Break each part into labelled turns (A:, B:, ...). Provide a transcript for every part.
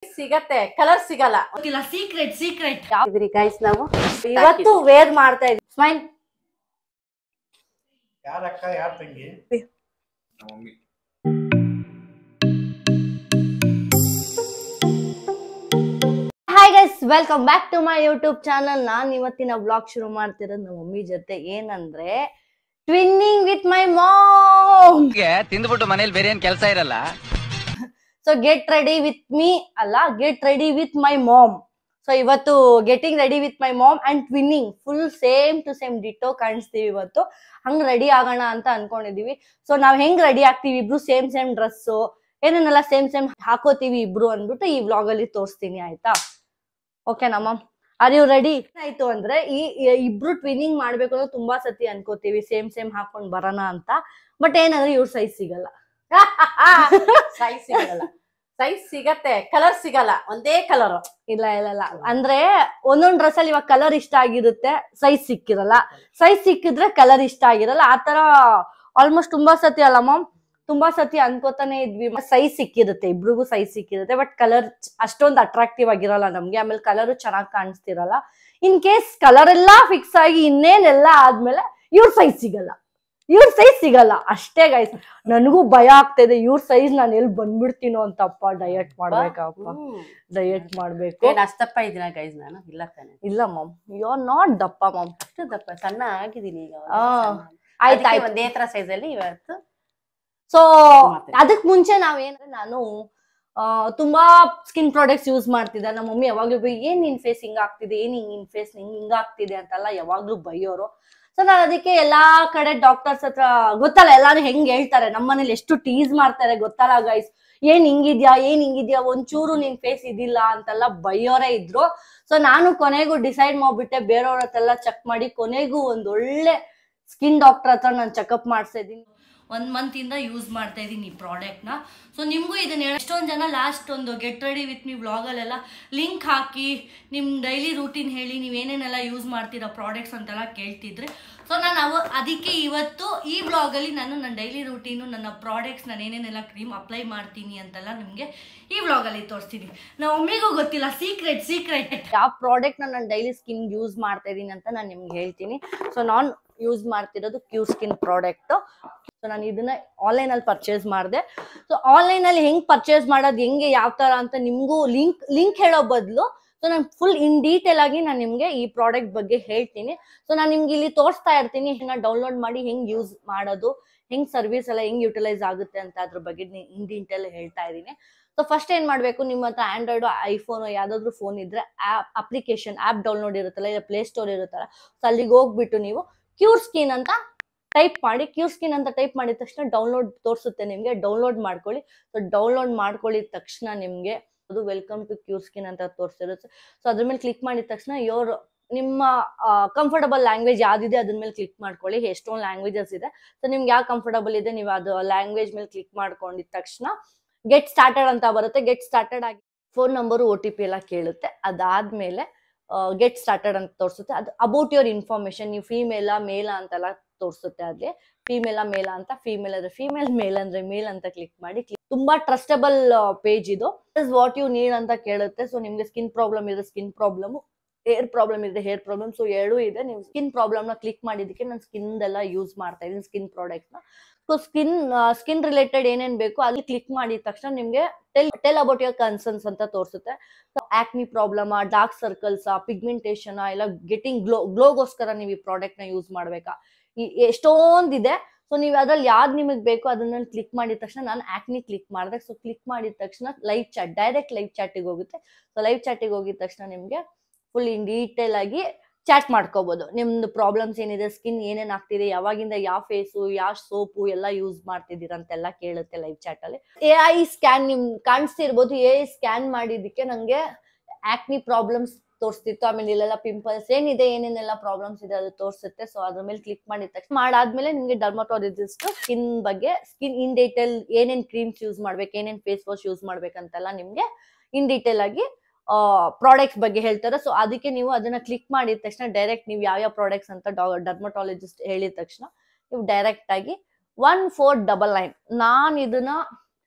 A: ಸಿಗತ್ತೆ ಕಲರ್ ಸಿಗಲ್ಲ
B: ಗೊತ್ತಿಲ್ಲ ಸೀಕ್ರೆಟ್ ಸೀಕ್ರೆಟ್
A: ಇದ್ರಿ ಗೈಸ್ ನಾವು ಇವತ್ತು ವೇರ್ ಮಾಡ್ತಾ ಇದೀವಿ ಸ್ಮೈಲ್
C: ಯಾರ ಅಕ್ಕ ಯಾರ ತಂಗಿ
D: mummy
B: hi guys welcome back to my YouTube channel. ನಾನ್ ಇವತ್ತಿನ ಬ್ಲಾಗ್ ಶುರು ಮಾಡ್ತಿರೋದು ನಮ್ಮ ಮಮ್ಮಿ ಜೊತೆ. ಏನಂದ್ರೆ ಟ್ವಿನ್ನಿಂಗ್ ವಿತ್ ಮೈ ಮಾಮ್.
E: ತಿಂದ್ಬಿಟ್ಟು ಮನೇಲಿ ಬೇರೆ ಏನ್ ಕೆಲಸ ಇರಲ್ಲ.
B: So get ready with me ಅಲ್ಲ, get ready with my mom. So ಇವತ್ತು getting ready with my mom and twinning full same to same ditto ಕಾಣಿಸ್ತೀವಿ. ಇವತ್ತು ಹಂಗ್ ರೆಡಿ ಆಗೋಣ ಅಂತ ಅನ್ಕೊಂಡಿದೀವಿ. ಸೊ ನಾವ್ ಹೆಂಗ್ ರೆಡಿ ಆಗ್ತೀವಿ ಇಬ್ರು ಸೇಮ್ ಸೇಮ್ ಡ್ರೆಸ್ ಏನೇನೆಲ್ಲ ಸೇಮ್ ಸೇಮ್ ಹಾಕೋತೀವಿ ಇಬ್ರು ಅಂದ್ಬಿಟ್ಟು ಈ ವ್ಲಾಗ್ ಅಲ್ಲಿ ತೋರಿಸ್ತೀನಿ, ಆಯ್ತಾ? ಓಕೆನಾ ಮ್ಯಾಮ್? Are you ready? ಆಯ್ತು ಅಂದ್ರೆ ಈ ಇಬ್ರು ಟ್ವಿನ್ನಿಂಗ್ ಮಾಡ್ಬೇಕು ಅಂದ್ರೆ ತುಂಬಾ ಸತಿ ಅನ್ಕೋತೀವಿ ಸೇಮ್ ಸೇಮ್ ಹಾಕೊಂಡ್ ಬರೋಣ ಅಂತ. ಬಟ್ ಏನಂದ್ರೆ ಇವ್ರ ಸೈಜ್ ಸಿಗಲ್ಲ.
A: ಸೈಜ್ ಸಿಗಲ್ಲ. ಸೈಜ್ ಸಿಗತ್ತೆ ಕಲರ್ ಸಿಗಲ್ಲ, ಒಂದೇ ಕಲರ್.
B: ಇಲ್ಲ ಇಲ್ಲ ಇಲ್ಲ, ಅಂದ್ರೆ ಒಂದೊಂದ್ ಡ್ರೆಸ್ ಅಲ್ಲಿ ಇವಾಗ ಕಲರ್ ಇಷ್ಟ ಆಗಿರುತ್ತೆ, ಸೈಜ್ ಸಿಕ್ಕಿರಲ್ಲ. ಸೈಜ್ ಸಿಕ್ಕಿದ್ರೆ ಕಲರ್ ಇಷ್ಟ ಆಗಿರಲ್ಲ. ಆತರ ಆಲ್ಮೋಸ್ಟ್ ತುಂಬಾ ಸತಿ ಅಲ್ಲ ಮ್ಯಾಮ್, ತುಂಬಾ ಸತಿ ಅನ್ಕೋತಾನೆ ಇದ್ವಿ. ಸೈಜ್ ಸಿಕ್ಕಿರುತ್ತೆ, ಇಬ್ರಿಗೂ ಸೈಜ್ ಸಿಕ್ಕಿರುತ್ತೆ, ಬಟ್ ಕಲರ್ ಅಷ್ಟೊಂದು ಅಟ್ರಾಕ್ಟಿವ್ ಆಗಿರಲ್ಲ ನಮ್ಗೆ. ಆಮೇಲೆ ಕಲರ್ ಚೆನ್ನಾಗಿ ಕಾಣಿಸ್ತಿರಲ್ಲ. ಇನ್ ಕೇಸ್ ಕಲರ್ ಎಲ್ಲಾ ಫಿಕ್ಸ್ ಆಗಿ ಇನ್ನೇನೆಲ್ಲ ಆದ್ಮೇಲೆ ಇವ್ರ ಸೈಜ್ ಸಿಗಲ್ಲ, ಇವ್ರ ಸೈಜ್ ಸಿಗಲ್ಲ ಅಷ್ಟೇ ಗೈಸ್. ನನಗೂ ಭಯ ಆಗ್ತಾ ಇದೆ, ಇವ್ರ ಸೈಜ್ ನಾನು ಎಲ್ಲಿ ಬಂದ್ಬಿಡ್ತೀನೋ ಅಂತಪ್ಪ. ಡಯಟ್ ಮಾಡ್ಬೇಕಪ್ಪ, ಡಯಟ್ ಮಾಡ್ಬೇಕು.
A: ಅಷ್ಟಪ್ಪ ಇದೀನ ಗೈಸ್ ನಾನು? ಇಲ್ಲ ತಾನೆ.
B: ಇಲ್ಲ ಮ್ಯಾಮ್, ಯು ಆರ್ ನಾಟ್ ದಪ್ಪ ಮ್ಯಾಮ್.
A: ಅಷ್ಟು ದಪ್ಪ ಸಣ್ಣ ಆಗಿದೀನಿ ಈಗ.
B: ಆಯ್ತು
A: ಒಂದೇ ತರ ಸೈಜ್ ಅಲ್ಲಿ ಇವತ್ತು.
B: ಸೊ ಅದಕ್ ಮುಂಚೆ ನಾವೇನಂದ್ರೆ ನಾನು ತುಂಬಾ ಸ್ಕಿನ್ ಪ್ರಾಡಕ್ಟ್ಸ್ ಯೂಸ್ ಮಾಡ್ತಿದ್ದೆ. ನಮ್ಮ ಮಮ್ಮಿ ಯಾವಾಗ್ಲೂ ಏನ್ ನಿನ್ ಫೇಸ್ ಹಿಂಗ ಆಗ್ತಿದೆ, ಏನ್ ನಿನ್ ಫೇಸ್ ಹಿಂಗ ಆಗ್ತಿದೆ ಅಂತೆಲ್ಲ ಯಾವಾಗ್ಲೂ ಬೈಯೋರು. ಸೊ ನಾನು ಅದಕ್ಕೆ ಎಲ್ಲಾ ಕಡೆ ಡಾಕ್ಟರ್ಸ್ ಹತ್ರ ಗೊತ್ತಲ್ಲ ಎಲ್ಲಾರು ಹೆಂಗ್ ಹೇಳ್ತಾರೆ, ನಮ್ಮನೇಲಿ ಎಷ್ಟು ಟೀಸ್ ಮಾಡ್ತಾರೆ ಗೊತ್ತಲ್ಲ ಗೈಸ್. ಏನ್ ಹಿಂಗಿದ್ಯಾ ಒಂಚೂರು ನಿನ್ ಫೇಸ್ ಇದಿಲ್ಲ ಅಂತೆಲ್ಲ ಬೈಯೋರೇ ಇದ್ರು. ಸೊ ನಾನು ಕೊನೆಗೂ ಡಿಸೈಡ್ ಮಾಡ್ಬಿಟ್ಟೆ, ಬೇರೆಯವ್ರ ಹತ್ರೆಲ್ಲ ಚೆಕ್ ಮಾಡಿ ಕೊನೆಗೂ ಒಂದ್ ಒಳ್ಳೆ ಸ್ಕಿನ್ ಡಾಕ್ಟರ್ ಹತ್ರ ನಾನು ಚೆಕಪ್ ಮಾಡ್ತಾ ಇದ್ದೀನಿ. 1 ಮಂತ್ ಇಂದ ಯೂಸ್ ಮಾಡ್ತಾ ಇದ್ದೀನಿ ಈ ಪ್ರಾಡಕ್ಟ್ ನ. ಸೊ ನಿಮ್ಗೂ ಇದನ್ನ ಎಷ್ಟೊಂದ್ ಜನ ಲಾಸ್ಟ್ ಒಂದು get ready with me vlog ಅಲ್ಲೆಲ್ಲ ಲಿಂಕ್ ಹಾಕಿ ನಿಮ್ ಡೈಲಿ ರೂಟೀನ್ ಹೇಳಿ ನೀವ್ ಏನೇನೆಲ್ಲ ಯೂಸ್ ಮಾಡ್ತೀರಾ ಪ್ರಾಡಕ್ಟ್ಸ್ ಅಂತೆಲ್ಲ ಕೇಳ್ತಿದ್ರೆ. ಸೊ ನಾನು ಅದಕ್ಕೆ ಇವತ್ತು ಈ ವ್ಲಾಗ್ ಅಲ್ಲಿ ನಾನು ನನ್ನ ಡೈಲಿ ರೂಟೀನು, ನನ್ನ ಪ್ರಾಡಕ್ಟ್ಸ್, ನಾನು ಏನೇನೆಲ್ಲ ಕ್ರೀಮ್ ಅಪ್ಲೈ ಮಾಡ್ತೀನಿ ಅಂತೆಲ್ಲ ನಿಮ್ಗೆ ಈ ವ್ಲಾಗ್ ಅಲ್ಲಿ ತೋರಿಸ್ತೀನಿ. ನಮ್ಮ ಮಮ್ಮಿಗೂ ಗೊತ್ತಿಲ್ಲ, ಸೀಕ್ರೆಟ್ ಸೀಕ್ರೆಟ್ ಯಾವ ಪ್ರಾಡಕ್ಟ್ ನಾನು ಡೈಲಿ ಸ್ಕಿನ್ ಯೂಸ್ ಮಾಡ್ತಾ ಇದೀನಿ ಅಂತ ನಾನು ನಿಮ್ಗೆ ಹೇಳ್ತೀನಿ. ಸೊ ನಾನು ಯೂಸ್ ಮಾಡ್ತಿರೋದು ಕ್ಯೂ ಸ್ಕಿನ್ ಪ್ರಾಡಕ್ಟ್. ಸೊ ನಾನು ಇದನ್ನ ಆನ್ಲೈನ್ ಅಲ್ಲಿ ಪರ್ಚೇಸ್ ಮಾಡಿದೆ. ಸೊ ಆನ್ಲೈನ್ ಅಲ್ಲಿ ಹೆಂಗ್ ಪರ್ಚೇಸ್ ಮಾಡೋದು, ಹೆಂಗೆ ಯಾವ ತರ ಅಂತ ನಿಮ್ಗೂ ಲಿಂಕ್ ಹೇಳೋ ಬದಲು ಸೊ ನಾನು ಫುಲ್ ಇನ್ ಡೀಟೇಲ್ ಆಗಿ ನಾನು ನಿಮ್ಗೆ ಈ ಪ್ರಾಡಕ್ಟ್ ಬಗ್ಗೆ ಹೇಳ್ತೀನಿ. ಸೊ ನಾನು ನಿಮ್ಗೆ ಇಲ್ಲಿ ತೋರಿಸ್ತಾ ಇರ್ತೀನಿ ಹೆಂಗ ಡೌನ್ಲೋಡ್ ಮಾಡಿ ಹೆಂಗ್ ಯೂಸ್ ಮಾಡೋದು, ಹೆಂಗ್ ಸರ್ವಿಸ್ ಎಲ್ಲ ಹೆಂಗ್ ಯುಟಿಲೈಸ್ ಆಗುತ್ತೆ ಅಂತ ಅದ್ರ ಬಗ್ಗೆ ಇನ್ ಡೀಟೇಲ್ ಹೇಳ್ತಾ ಇದ್ದೀನಿ. ಸೊ ಫಸ್ಟ್ ಏನ್ ಮಾಡ್ಬೇಕು, ನಿಮ್ಮ ಹತ್ರ ಆಂಡ್ರಾಯ್ಡ್, ಐಫೋನ್ ಯಾವ್ದಾದ್ರು ಫೋನ್ ಇದ್ರೆ ಅಪ್ಲಿಕೇಶನ್ ಆಪ್ ಡೌನ್ಲೋಡ್ ಇರುತ್ತಲ್ಲ, ಇಲ್ಲ ಪ್ಲೇ ಸ್ಟೋರ್ ಇರುತ್ತಲ್ಲ, ಸೊ ಅಲ್ಲಿಗೆ ಹೋಗ್ಬಿಟ್ಟು ನೀವು ಕ್ಯೂರ್ ಸ್ಕಿನ್ ಅಂತ ಟೈಪ್ ಮಾಡಿ. ಕ್ಯೂರ್ ಸ್ಕಿನ್ ಅಂತ ಟೈಪ್ ಮಾಡಿದ ತಕ್ಷಣ ಡೌನ್ಲೋಡ್ ತೋರಿಸುತ್ತೆ ನಿಮ್ಗೆ. ಡೌನ್ಲೋಡ್ ಮಾಡ್ಕೊಳ್ಳಿ. ಸೊ ಡೌನ್ಲೋಡ್ ಮಾಡ್ಕೊಳ್ಳಿದ ತಕ್ಷಣ ನಿಮ್ಗೆ ಅದು ವೆಲ್ಕಮ್ ಟು ಕ್ಯೂರ್ ಸ್ಕಿನ್ ಅಂತ ತೋರಿಸಿರುತ್ತೆ. ಸೊ ಅದ್ರ ಮೇಲೆ ಕ್ಲಿಕ್ ಮಾಡಿದ ತಕ್ಷಣ ನಿಮ್ಮ ಕಂಫರ್ಟಬಲ್ ಲ್ಯಾಂಗ್ವೇಜ್ ಯಾವ್ದಿದೆ ಅದ್ರ ಮೇಲೆ ಕ್ಲಿಕ್ ಮಾಡ್ಕೊಳ್ಳಿ. ಎಷ್ಟೊಂದು ಲ್ಯಾಂಗ್ವೇಜಸ್ ಇದೆ. ಸೊ ನಿಮ್ಗೆ ಯಾವ ಕಂಫರ್ಟಬಲ್ ಇದೆ ನೀವು ಅದು ಲ್ಯಾಂಗ್ವೇಜ್ ಮೇಲೆ ಕ್ಲಿಕ್ ಮಾಡ್ಕೊಂಡಿದ ತಕ್ಷಣ ಗೆಟ್ ಸ್ಟಾರ್ಟೆಡ್ ಅಂತ ಬರುತ್ತೆ. ಗೆಟ್ ಸ್ಟಾರ್ಟೆಡ್ ಆಗಿ ಫೋನ್ ನಂಬರು OTP ಎಲ್ಲ ಕೇಳುತ್ತೆ. ಅದಾದ್ಮೇಲೆ ಗೆಟ್ ಸ್ಟಾರ್ಟೆಡ್ ಅಂತ ತೋರಿಸುತ್ತೆ. ಅದು ಅಬೌಟ್ ಯುವರ್ ಇನ್ಫಾರ್ಮೇಶನ್, ನೀವು ಫೀಮೇಲಾ ಮೇಲಾ ಅಂತೆಲ್ಲ ತೋರಿಸುತ್ತೆ. ಅದೇ ಫೀಮೇಲಾ ಮೇಲಾ ಅಂತ, ಫೀಮೇಲ್ ಅಂದ್ರೆ ಫೀಮೇಲ್, ಮೇಲ್ ಅಂದ್ರೆ ಮೇಲ್ ಅಂತ ಕ್ಲಿಕ್ ಮಾಡಿ. ತುಂಬಾ ಟ್ರಸ್ಟಬಲ್ ಪೇಜ್ ಇದು. ವಾಟ್ ಯು ನೀಡ್ ಅಂತ ಕೇಳುತ್ತೆ. ಸೊ ನಿಮ್ಗೆ ಸ್ಕಿನ್ ಪ್ರಾಬ್ಲಮ್ ಇದೆ ಸ್ಕಿನ್ ಪ್ರಾಬ್ಲಮ್, ಹೇರ್ ಪ್ರಾಬ್ಲಮ್ ಇದೆ ಹೇರ್ ಪ್ರಾಬ್ಲಮ್, ಸೊ ಎರಡೂ ಇದೆ. ನೀವು ಸ್ಕಿನ್ ಪ್ರಾಬ್ಲಮ್ ನ ಕ್ಲಿಕ್ ಮಾಡಿದಕ್ಕೆ ನಾನು ಸ್ಕಿನ್ ಎಲ್ಲ ಯೂಸ್ ಮಾಡ್ತಾ ಇದ್ದೀನಿ, ಸ್ಕಿನ್ ಪ್ರಾಡಕ್ಟ್ ನ. ಸೊ ಸ್ಕಿನ್ ರಿಲೇಟೆಡ್ ಏನೇನ್ ಬೇಕು ಅಲ್ಲಿ ಕ್ಲಿಕ್ ಮಾಡಿದ ತಕ್ಷಣ ನಿಮ್ಗೆ ಟೆಲ್ ಅಬೌಟ್ ಯುವರ್ ಕನ್ಸರ್ನ್ಸ್ ಅಂತ ತೋರಿಸುತ್ತೆ. ಆಕ್ನಿ ಪ್ರಾಬ್ಲಮ್, ಡಾರ್ಕ್ ಸರ್ಕಲ್ಸ್, ಪಿಗ್ಮೆಂಟೇಷನ್, ಇಲ್ಲ ಗೆಟಿಂಗ್ ಗ್ಲೋಗೋಸ್ಕರ ನೀವು ಈ ಪ್ರಾಡಕ್ಟ್ ನ ಯೂಸ್ ಮಾಡ್ಬೇಕಾ, ಎಷ್ಟೊಂದಿದೆ. ಸೊ ನೀವು ಅದ್ರಲ್ಲಿ ಯಾವ್ದು ನಿಮಗೆ ಬೇಕು ಅದನ್ನ ಕ್ಲಿಕ್ ಮಾಡಿದ ತಕ್ಷಣ ನಾನು ಆಕ್ನಿ ಕ್ಲಿಕ್ ಮಾಡಿದೆ. ಸೊ ಕ್ಲಿಕ್ ಮಾಡಿದ ತಕ್ಷಣ ಲೈವ್ ಚಾಟ್, ಡೈರೆಕ್ಟ್ ಲೈವ್ ಚಾಟಿಗೆ ಹೋಗುತ್ತೆ. ಸೊ ಲೈವ್ ಚಾಟಿಗೆ ಹೋಗಿದ ತಕ್ಷಣ ನಿಮ್ಗೆ ಫುಲ್ ಇನ್ ಡೀಟೇಲ್ ಆಗಿ ಚಾಟ್ ಮಾಡ್ಕೋಬಹುದು. ನಿಮ್ದು ಪ್ರಾಬ್ಲಮ್ಸ್ ಏನಿದೆ, ಸ್ಕಿನ್ ಏನೇನ್ ಆಗ್ತಿದೆ, ಯಾವಾಗಿಂದ ಯಾವ ಫೇಸು, ಯಾವ ಸೋಪು ಎಲ್ಲ ಯೂಸ್ ಮಾಡ್ತಿದ್ದೀರಾ ಅಂತೆಲ್ಲ ಕೇಳುತ್ತೆ ಲೈವ್ ಚಾಟ್ ಅಲ್ಲಿ. AI ಸ್ಕ್ಯಾನ್ ನಿಮ್ ಕಾಣಿಸ್ತಿರ್ಬೋದು. AI ಸ್ಕ್ಯಾನ್ ಮಾಡಿದಕ್ಕೆ ನಂಗೆ ಆಕ್ನಿ ಪ್ರಾಬ್ಲಮ್ಸ್ ತೋರಿಸ್ತಿತ್ತು. ಆಮೇಲೆ ಇಲ್ಲೆಲ್ಲ ಪಿಂಪಲ್ಸ್ ಏನಿದೆ, ಏನೇನೆಲ್ಲ ಪ್ರಾಬ್ಲಮ್ಸ್ ಇದೆ ಅದು ತೋರಿಸುತ್ತೆ. ಸೊ ಅದ್ರ ಮೇಲೆ ಕ್ಲಿಕ್ ಮಾಡಿದ ತಕ್ಷಣ ಮಾಡಾದ್ಮೇಲೆ ನಿಮ್ಗೆ ಡರ್ಮಟಾಲಜಿಸ್ಟ್ ಸ್ಕಿನ್ ಬಗ್ಗೆ, ಸ್ಕಿನ್ ಇನ್ ಡೀಟೇಲ್ ಏನೇನ್ ಕ್ರೀಮ್ಸ್ ಯೂಸ್ ಮಾಡ್ಬೇಕು, ಏನೇನ್ ಫೇಸ್ ವಾಶ್ ಯೂಸ್ ಮಾಡ್ಬೇಕಂತೆಲ್ಲ ನಿಮ್ಗೆ ಇನ್ ಡೀಟೇಲ್ ಆಗಿ ಪ್ರಾಡಕ್ಟ್ಸ್ ಬಗ್ಗೆ ಹೇಳ್ತಾರೆ. ಸೊ ಅದಕ್ಕೆ ನೀವು ಅದನ್ನ ಕ್ಲಿಕ್ ಮಾಡಿದ ತಕ್ಷಣ ಡೈರೆಕ್ಟ್ ನೀವು ಯಾವ ಪ್ರಾಡಕ್ಟ್ಸ್ ಅಂತ ಡರ್ಮಟಾಲಜಿಸ್ಟ್ ಹೇಳಿದ ತಕ್ಷಣ ನೀವು ಡೈರೆಕ್ಟ್ ಆಗಿ 1499 ನಾನು ಇದನ್ನ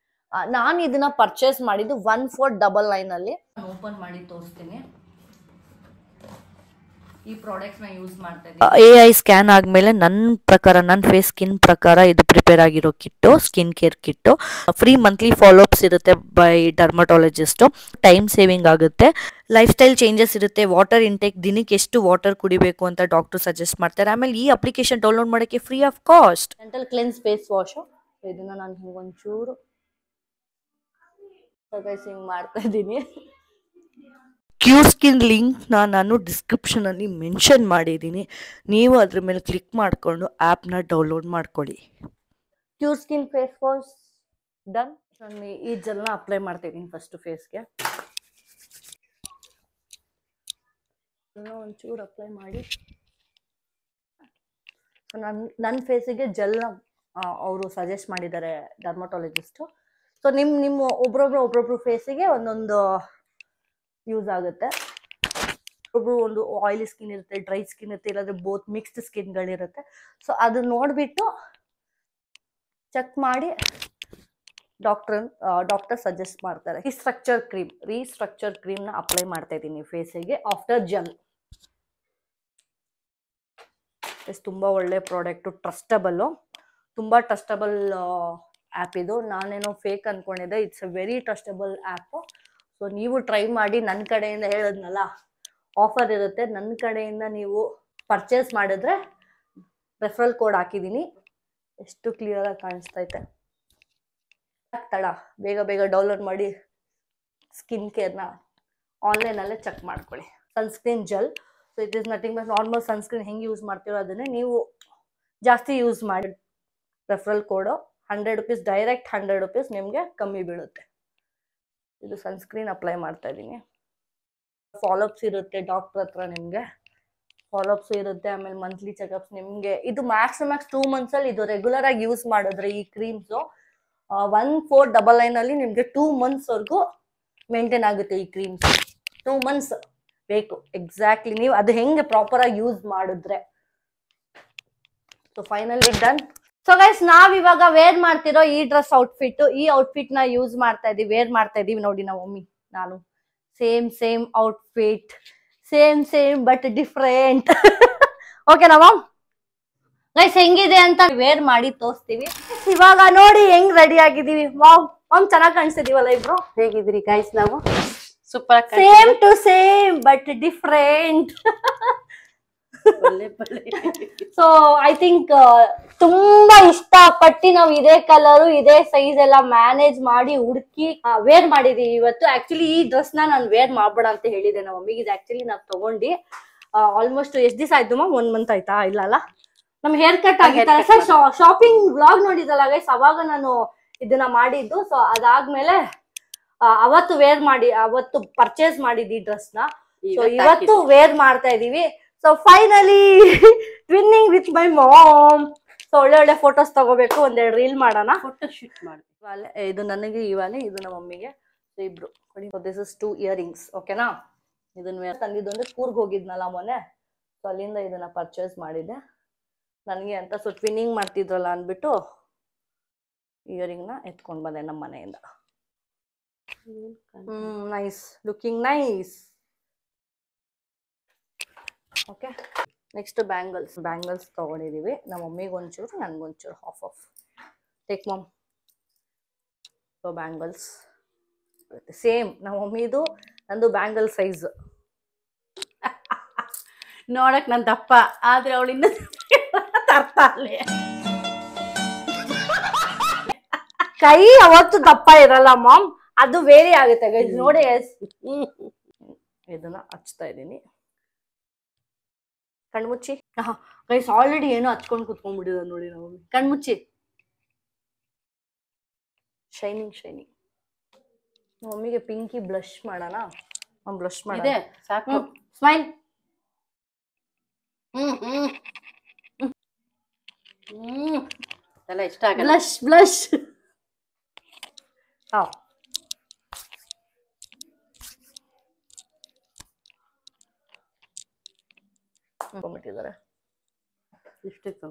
B: ನಾನು ಇದನ್ನ ಪರ್ಚೇಸ್ ಮಾಡಿದ್ದು 1499 ಅಲ್ಲಿ. ಓಪನ್ ಮಾಡಿ ತೋರಿಸ್ತೀನಿ. ಈ ಪ್ರಾಡಕ್ಟ್ಸ್ ನ ಯೂಸ್ ಮಾಡ್ತಾ ಇದ್ದೀನಿ. AI ಸ್ಕ್ಯಾನ್ ಆದ್ಮೇಲೆ ನನ್ನ ಫೇಸ್ ಸ್ಕಿನ್ ಪ್ರಕಾರ ಇದು ಪ್ರಿಪೇರ್ ಆಗಿರೋ kit, skin care kit. Free monthly followups ಇರುತ್ತೆ ಬೈ ಡರ್ಮಟಾಲಜಿಸ್ಟ್. ಟೈಮ್ ಸೇವಿಂಗ್ ಆಗುತ್ತೆ. ಲೈಫ್ ಸ್ಟೈಲ್ ಚೇಂಜಸ್ ಇರುತ್ತೆ. ವಾಟರ್ ಇಂಟೇಕ್, ದಿನಕ್ಕೆ ಎಷ್ಟು ವಾಟರ್ ಕುಡಿಬೇಕು ಅಂತ ಡಾಕ್ಟರ್ ಸಜೆಸ್ಟ್ ಮಾಡ್ತಾರೆ. ಆಮೇಲೆ ಈ ಅಪ್ಲಿಕೇಶನ್ ಡೌನ್ಲೋಡ್ ಮಾಡೋಕ್ಕೆ free of cost. Dental cleanse face wash. ಇದನ್ನ ನಾನು ಹಿಂಗೊಂಚೂರು ಹಿಂಗ್ ಮಾಡ್ತಾ ಇದ್ದೀನಿ. ಕ್ಯೂರ್ ಸ್ಕಿನ್ ಲಿಂಕ್ನ ನಾನು ಡಿಸ್ಕ್ರಿಪ್ಷನಲ್ಲಿ ಮೆನ್ಷನ್ ಮಾಡಿದ್ದೀನಿ. ನೀವು ಅದ್ರ ಮೇಲೆ ಕ್ಲಿಕ್ ಮಾಡಿಕೊಂಡು ಆ್ಯಪ್ನ ಡೌನ್ಲೋಡ್ ಮಾಡ್ಕೊಳ್ಳಿ. Cure skin face wash done. ನಾನು ಈ ಜೆಲ್ನ ಅಪ್ಲೈ ಮಾಡ್ತಾ ಇದ್ದೀನಿ ಫಸ್ಟ್ ಫೇಸ್ಗೆ. ಒಂಚೂರು ಅಪ್ಲೈ ಮಾಡಿ ನನ್ನ ಫೇಸಿಗೆ ಜೆಲ್ನ ಅವರು ಸಜೆಸ್ಟ್ ಮಾಡಿದ್ದಾರೆ ಡರ್ಮಟಾಲಜಿಸ್ಟು. ಸೊ ನಿಮ್ಮ ಒಬ್ರೊಬ್ರು ಫೇಸಿಗೆ ಒಂದೊಂದು ಯೂಸ್ ಆಗುತ್ತೆ. ಒಬ್ರು ಒಂದು ಆಯಿಲಿ ಸ್ಕಿನ್ ಇರುತ್ತೆ, ಡ್ರೈ ಸ್ಕಿನ್ ಇರುತ್ತೆ, ಇಲ್ಲಾಂದ್ರೆ ಬೋತ್ ಮಿಕ್ಸ್ಡ್ ಸ್ಕಿನ್ಗಳಿರುತ್ತೆ. ಸೊ ಅದನ್ನ ನೋಡ್ಬಿಟ್ಟು ಚೆಕ್ ಮಾಡಿ ಡಾಕ್ಟರ್ ಸಜೆಸ್ಟ್ ಮಾಡ್ತಾರೆ. ರೀಸ್ಟ್ರಕ್ಚರ್ ಕ್ರೀಮ್ನ ಅಪ್ಲೈ ಮಾಡ್ತಾ ಇದ್ದೀನಿ ಫೇಸಿಗೆ ಆಫ್ಟರ್ ಜೆಲ್. ತುಂಬಾ ಒಳ್ಳೆ ಪ್ರಾಡಕ್ಟು, ತುಂಬಾ ಟ್ರಸ್ಟಬಲ್ ಆ್ಯಪ್ ಇದು. ನಾನೇನೋ ಫೇಕ್ ಅನ್ಕೊಂಡಿದ್ದೆ, it's a very trustable app. So ನೀವು ಟ್ರೈ ಮಾಡಿ. ನನ್ನ ಕಡೆಯಿಂದ ಹೇಳಿದ್ನಲ್ಲ, ಆಫರ್ ಇರುತ್ತೆ. ನನ್ನ ಕಡೆಯಿಂದ ನೀವು ಪರ್ಚೇಸ್ ಮಾಡಿದ್ರೆ ರೆಫರಲ್ ಕೋಡ್ ಹಾಕಿದ್ದೀನಿ. ಎಷ್ಟು ಕ್ಲಿಯರ್ ಆಗಿ ಕಾಣಿಸ್ತೈತೆ. ತಡ ಬೇಗ ಡೌನ್ಲೋಡ್ ಮಾಡಿ ಸ್ಕಿನ್ ಕೇರ್ನ ಆನ್ಲೈನಲ್ಲೇ ಚೆಕ್ ಮಾಡ್ಕೊಳ್ಳಿ. Sunscreen gel. So it is nothing but normal sunscreen ಹೆಂಗೆ ಯೂಸ್ ಮಾಡ್ತೀರೋ ಅದನ್ನೇ ನೀವು ಜಾಸ್ತಿ ಯೂಸ್ ಮಾಡಿ. ರೆಫರಲ್ ಕೋಡು 100 ರೂಪೀಸ್, ಡೈರೆಕ್ಟ್ 100 ರೂಪೀಸ್ ನಿಮಗೆ ಕಮ್ಮಿ ಬೀಳುತ್ತೆ. ಇದು ಸನ್ಸ್ಕ್ರೀನ್ ಅಪ್ಲೈ ಮಾಡ್ತಾ ಇದ್ದೀನಿ. ಫಾಲೋಅಪ್ಸ್ ಇರುತ್ತೆ ಡಾಕ್ಟರ್ ಹತ್ರ, ನಿಮಗೆ ಫಾಲೋಅಪ್ಸ್ ಇರುತ್ತೆ. ಆಮೇಲೆ ಮಂತ್ಲಿ ಚೆಕಪ್ಸ್ ನಿಮಗೆ. ಇದು ಮ್ಯಾಕ್ಸ್ 2 ಮಂತ್ಸಲ್ಲಿ ಇದು ರೆಗ್ಯುಲರ್ ಆಗಿ ಯೂಸ್ ಮಾಡಿದ್ರೆ ಈ ಕ್ರೀಮ್ಸು 1499 ಅಲ್ಲಿ ನಿಮಗೆ 2 ಮಂತ್ಸ್ವರೆಗೂ ಮೇಂಟೈನ್ ಆಗುತ್ತೆ ಈ ಕ್ರೀಮ್ಸ್. 2 ಮಂತ್ಸ್ ಬೇಕು ಎಕ್ಸಾಕ್ಟ್ಲಿ, ನೀವು ಅದು ಹೆಂಗೆ ಪ್ರಾಪರ್ ಆಗಿ ಯೂಸ್ ಮಾಡಿದ್ರೆ. So finally done. So guys, ನಾವಿವಾಗ ವೇರ್ ಮಾಡ್ತಿರೋ ಈ ಡ್ರೆಸ್ ಔಟ್ಫಿಟ್, ಈ ಔಟ್ಫಿಟ್ ನ ಯೂಸ್ ಮಾಡ್ತಾ ಇದೀವಿ, ವೇರ್ ಮಾಡ್ತಾ ಇದೀವಿ. ನೋಡಿ ನಾವು ಮಮ್ಮಿ ನಾನು same outfit, same but different. ಓಕೆನಾ ಮಾಮ್? ಗೈಸ್ ಹೆಂಗಿದೆ ಅಂತ ವೇರ್ ಮಾಡಿ ತೋರಿಸ್ತೀವಿ. ಇವಾಗ ನೋಡಿ ಹೆಂಗ್ ರೆಡಿ ಆಗಿದೀವಿ. ಮಾಮ್ ಚೆನ್ನಾಗಿ ಕಾಣಿಸ್ತಿದೀವಲ್ಲ ಇಬ್ರು?
A: ಹೇಗಿದ್ರಿ ಗೈಸ್? ನಾವು super,
B: same to same but different. So I think ತುಂಬಾ ಇಷ್ಟಪಟ್ಟು ನಾವು ಇದೇ ಕಲರು ಇದೇ ಸೈಜ್ ಎಲ್ಲ ಮ್ಯಾನೇಜ್ ಮಾಡಿ ಹುಡುಕಿ ವೇರ್ ಮಾಡಿದೀವಿ ಇವತ್ತು. ಆಕ್ಚುಲಿ ಈ ಡ್ರೆಸ್ ನಾನು ವೇರ್ ಮಾಡ್ಬೇಡ ಅಂತ ಹೇಳಿದೆ ನಮ್ಮ ಮಮ್ಮಿಗೆ. ಇದು ಆಕ್ಚುಲಿ ನಾವು ತಗೊಂಡು ಆಲ್ಮೋಸ್ಟ್ ಎಷ್ಟು ದಿವಸ ಆಯ್ತು ಮ್ಯಾಮ್? 1 ಮಂತ್ ಆಯ್ತಾ? ಇಲ್ಲ, ನಮ್ ಹೇರ್ ಕಟ್ ಆಗಿತ್ತಲ್ಲ ಸರ್, ಶಾಪಿಂಗ್ ವ್ಲಾಗ್ ನೋಡಿದಲ್ಲ ಗೈಸ್, ಅವಾಗ ನಾನು ಇದನ್ನ ಮಾಡಿದ್ದು. ಸೊ ಅದಾದ್ಮೇಲೆ ಅವತ್ತು ಪರ್ಚೇಸ್ ಮಾಡಿದ್ವಿ ಡ್ರೆಸ್ ನ. ಸೊ ಇವತ್ತು ವೇರ್ ಮಾಡ್ತಾ ಇದೀವಿ. So finally twinning with my mom. So ಒಳ್ಳೆ ಫೋಟೋಸ್ ತಗೋಬೇಕು, ಒಂದೆರಡು ರೀಲ್ ಮಾಡೋಣ,
A: ಫೋಟೋ ಶೂಟ್ ಮಾಡಿ.
B: ಇದು ನನಗೆ ಇವಾಲೆ, ಇದು ನಮ್ಮ ಮಮ್ಮಿಗೆ. ಸೊ ಇಬ್ರು ದಿಸ್ ಇಸ್ 2 ಇಯರಿಂಗ್ಸ್. ಓಕೆನಾ? ಇದನ್ನ ತಂದಿದ್ದೊಂದು ಕೂರ್ಗ್ ಹೋಗಿದ್ನಲ್ಲ ಮೊನ್ನೆ, ಸೊ ಅಲ್ಲಿಂದ ಇದನ್ನ ಪರ್ಚೇಸ್ ಮಾಡಿದ್ದೆ ನನಗೆ ಅಂತ. ಸೊ ಟ್ವಿನ್ನಿಂಗ್ ಮಾಡ್ತಿದ್ರಲ್ಲ ಅಂದ್ಬಿಟ್ಟು ಇಯರಿಂಗ್ ನ ಎತ್ಕೊಂಡ್ ಬಂದೆ ನಮ್ಮ ಮನೆಯಿಂದ. Nice, looking nice. Okay, next bangles ತಗೊಂಡಿದೀವಿ. ನಮ್ಮ ಮಮ್ಮಿಗೆ ಒಂಚೂರು, ನನ್ಗೊಂಚೂರು half. Take mom. So bangles same ನಮ್ಮ ಮಮ್ಮಿದು ನಂದು ಬ್ಯಾಂಗಲ್ ಸೈಜ್.
A: ನೋಡಕ್ ನನ್ ದಪ್ಪ, ಆದ್ರೆ ಅವಳಿಂದ ತರ್ತಾಳೆ.
B: ಕೈ ಅವತ್ತು ದಪ್ಪ ಇರಲ್ಲ ಮಾಮ್, ಅದು ವೇರಿ ಆಗುತ್ತೆ ಗೈಸ್. ನೋಡಿ ಇದನ್ನ ಹಚ್ತಾ ಇದ್ದೀನಿ. ಕಣ್ಮುಚ್ಚಿ. ಗೈಸ್ ಆಲ್ರೆಡಿ ಏನೋ ಹಚ್ಕೊಂಡು ಕುತ್ಕೊಂಡ್ಬಿಟ್ಟಿದ ನೋಡಿ ನಾವು. ಕಣ್ಮುಚ್ಚಿ. ಶೈನಿಂಗ್. ಮಮ್ಮಿಗೆ ಪಿಂಕಿ ಬ್ಲಶ್ ಮಾಡೋಣ. ಬ್ಲಶ್ ಮಾಡಿದೆ
A: ಸಾಕು.
B: ಸ್ಮೈಲ್.
A: ಎಲ್ಲ ಇಷ್ಟ ಆಗಲ್ಲ.
B: ಬ್ಲಶ್. ಿದ್ದಾರೆ
A: ಲಿಪ್ಸ್ಟಿಕ್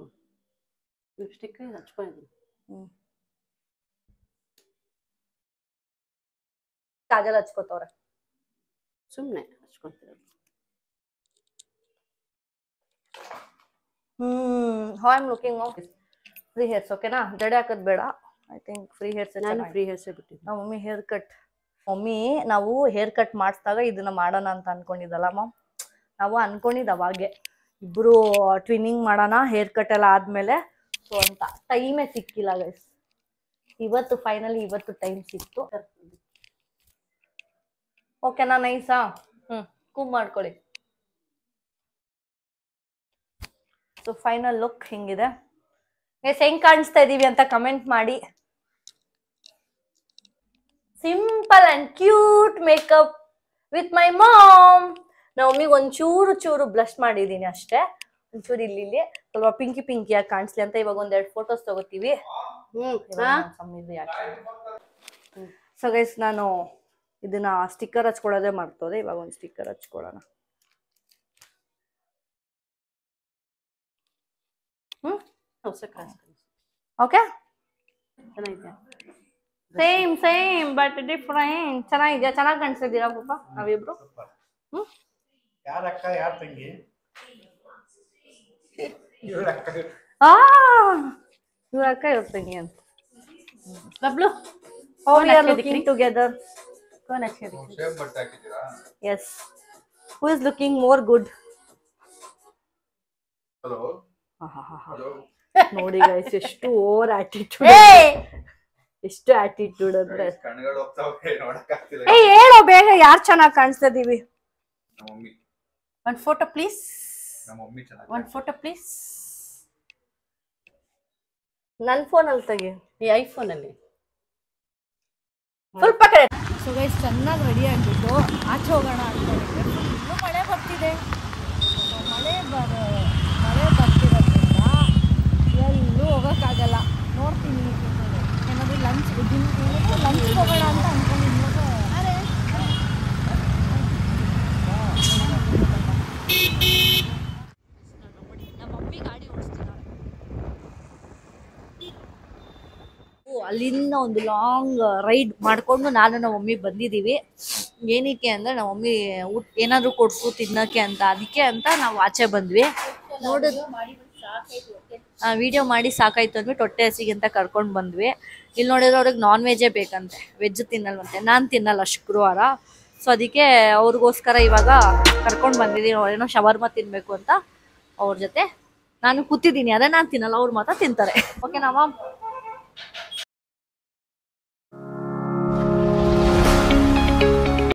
A: ಹಚ್ಕೊಂಡಿದ್ದೀನಿ.
B: ಕಾಜಲ್ ಹಚ್ಕೋತವ್ರೆ.
A: ಸುಮ್ನೆ ಹಚ್ಕೊಂತಿರೋದು.
B: How I am looking free hairs ಓಕೆನಾ? ಜಡೆ ಹಾಕೋದ್ ಬೇಡ. I think free hairs.
A: ನಾನು ಫ್ರೀ ಹೇರ್ಸೇ ಬಿಟ್ಟಿದ್ದೆ.
B: ನಮ್ಮ ಮಮ್ಮಿ ಹೇರ್ ಕಟ್. ಮಮ್ಮಿ ನಾವು ಹೇರ್ ಕಟ್ ಮಾಡಿಸಿದಾಗ ಇದನ್ನ ಮಾಡೋಣ ಅಂತ ಅನ್ಕೊಂಡಿದ್ದಲ್ಲ ಮಾಮ್. ನಾವು ಅನ್ಕೊಂಡಿದ್ದು ಅವಾಗೆ ಇಬ್ರು ಟ್ವಿನ್ನಿಂಗ್ ಮಾಡೋಣ ಹೇರ್ ಕಟ್ ಎಲ್ಲ ಆದ್ಮೇಲೆ. ಸೊ ಅಂತ ಟೈಮೇ ಸಿಕ್ಕಿಲ್ಲ ಗೈಸ್. ಇವತ್ತು ಫೈನಲಿ ಇವತ್ತು ಟೈಮ್ ಸಿಕ್ತು. ಓಕೆನಾ? ನೈಸಾ? ಕೂಮ್ ಮಾಡ್ಕೊಳ್ಳಿ. ಸೊ ಫೈನಲ್ ಲುಕ್ ಹಿಂಗಿದೆ. ಹೆಂಗ್ ಕಾಣಿಸ್ತಾ ಇದೀವಿ ಅಂತ ಕಮೆಂಟ್ ಮಾಡಿ. Simple and cute makeup with my ma'am. ನಾವು ಒಮ್ಮಿಗೆ ಒಂಚೂರು ಬ್ಲಶ್ ಮಾಡಿದೀನಿ ಅಷ್ಟೇ. ಒಂಚೂರು ಇಲ್ಲಿ ಸ್ವಲ್ಪ ಪಿಂಕಿಯಾಗಿ ಕಾಣಿಸ್ಲಿ ಅಂತ ಇವಾಗ ಒಂದೆರಡು ಫೋಟೋಸ್ ತಗೋತೀವಿ. ಸೊ ಗೈಸ್ ನಾನು ಇದನ್ನ ಸ್ಟಿಕ್ಕರ್ ಹಚ್ಕೊಳ್ಳೋದೇ ಮರ್ತೋದೆ. ಇವಾಗ ಒಂದು ಸ್ಟಿಕ್ಕರ್ ಹಚ್ಕೊಳ್ಳೋಣ. Okay, same but different. ಚೆನ್ನಾಗಿದ್ಯಾ? ಚೆನ್ನಾಗಿ ಕಾಣಿಸ್ತಿದ್ದೀರಾ ಪಾಪ ನಾವಿಬ್ರು?
C: ಯಾರಕ್ಕ ಯಾರ ತಂಗಿ?
B: ಇವ್ರ ಅಕ್ಕ ಇವ್ರ ತಂಗಿ ಅಂತ.
A: Bablu
B: How we are looking together?
D: Same ಬಟ್ಟೆ ಹಾಕಿದ್ದೀರಾ?
B: Yes. Who is looking more good?
D: Hello hello.
B: ನೋಡಿ ಗೈಸ್ ಎಷ್ಟು ಓವರ್ ಆಟಿಟ್ಯೂಡ್. ಎಷ್ಟು ಆಟಿಟ್ಯೂಡ್ ಅಂದ್ರೆ
D: ಕಣ್ಗಳು ಹೋಗ್ತಾವೆ ನೋಡಕ್ ಆಗ್ತಿಲ್ಲ.
B: ಹೇಳೋ ಬೇಗ, ಯಾರು ಚೆನ್ನಾಗಿ ಕಾಣಿಸ್ತಾ ಇದೀವಿ?
D: ನಮ್ಮ ಮಮ್ಮಿ.
A: ಒಂದು ಫೋಟೋ ಪ್ಲೀಸ್.
D: ನಮ್ಮ ಮಮ್ಮಿ ಚೆನ್ನಾಗಿ.
A: ಒಂದು ಫೋಟೋ ಪ್ಲೀಸ್.
B: ನನ್ನ ಫೋನಲ್ಲಿ ತೆಗಿ.
A: ಈ ಐಫೋನಲ್ಲಿ
B: ಸ್ವಲ್ಪ ಕಡೆ. ಸೊ ಗೈಸ್ ಚೆನ್ನಾಗಿ ರೆಡಿ ಆಗಿಬಿಟ್ಟು ಆಚೆ ಹೋಗೋಣ ಅಂದ್ಕೊಂಡಿದ್ದೆ. ಇನ್ನೂ ಮಳೆ ಬರ್ತಿದೆ. ಮಳೆ ಬರ್ತಿರೋದ್ರಿಂದ ಎಲ್ಲೂ ಹೋಗೋಕ್ಕಾಗಲ್ಲ. ನೋಡ್ತೀನಿ ಏನಾದರೂ ಲಂಚ್ ಹೋಗೋಣ ಅಂತ ಅಂದ್ಕೊಂಡಿದ್ದಾಗ ನಮ್ಮ ಮಮ್ಮಿ ಗಾಡಿ ಓಡಿಸ್ತಿದ್ದಾರೆ. ಅಲ್ಲಿಂದ ಒಂದು ಲಾಂಗ್ ರೈಡ್ ಮಾಡ್ಕೊಂಡು ನಾನು ನಮ್ಮ ಮಮ್ಮಿ ಬಂದಿದ್ದೀವಿ. ಏನಕ್ಕೆ ಅಂದರೆ ನಮ್ಮ ಮಮ್ಮಿ ಏನಾದರೂ ಕೊಡ್ಸು ತಿನ್ನೋಕ್ಕೆ ಅಂತ. ಅದಕ್ಕೆ ಅಂತ ನಾವು ಆಚೆ ಬಂದ್ವಿ. ನೋಡಿದ್ ವಿಡಿಯೋ ಮಾಡಿ ಸಾಕಾಯ್ತು ಅಂದ್ಬಿಟ್ಟು ಹೊಟ್ಟೆ ಹಸಿಗೆ ಅಂತ ಕರ್ಕೊಂಡು ಬಂದ್ವಿ. ಇಲ್ಲಿ ನೋಡಿದ್ರೆ ಅವ್ರಿಗೆ ನಾನ್ ವೆಜ್ಜೇ ಬೇಕಂತೆ, ವೆಜ್ ತಿನ್ನಲ್ವಂತೆ. ನಾನು ತಿನ್ನಲ್ಲ ಶುಕ್ರವಾರ. ಸೊ ಅದಕ್ಕೆ ಅವ್ರಿಗೋಸ್ಕರ ಇವಾಗ ಕರ್ಕೊಂಡು ಬಂದಿದ್ದೀನಿ. ಏನೋ ಶವರ್ಮ ತಿನ್ನಬೇಕು ಅಂತ ಅವ್ರ ಜೊತೆ ನಾನು ಕೂತಿದ್ದೀನಿ. ಅದೇ ನಾನು ತಿನ್ನಲ್ಲ, ಅವ್ರು ಮಾತ್ರ ತಿಂತಾರೆ. ಓಕೆನಾ ಮಾಮ್?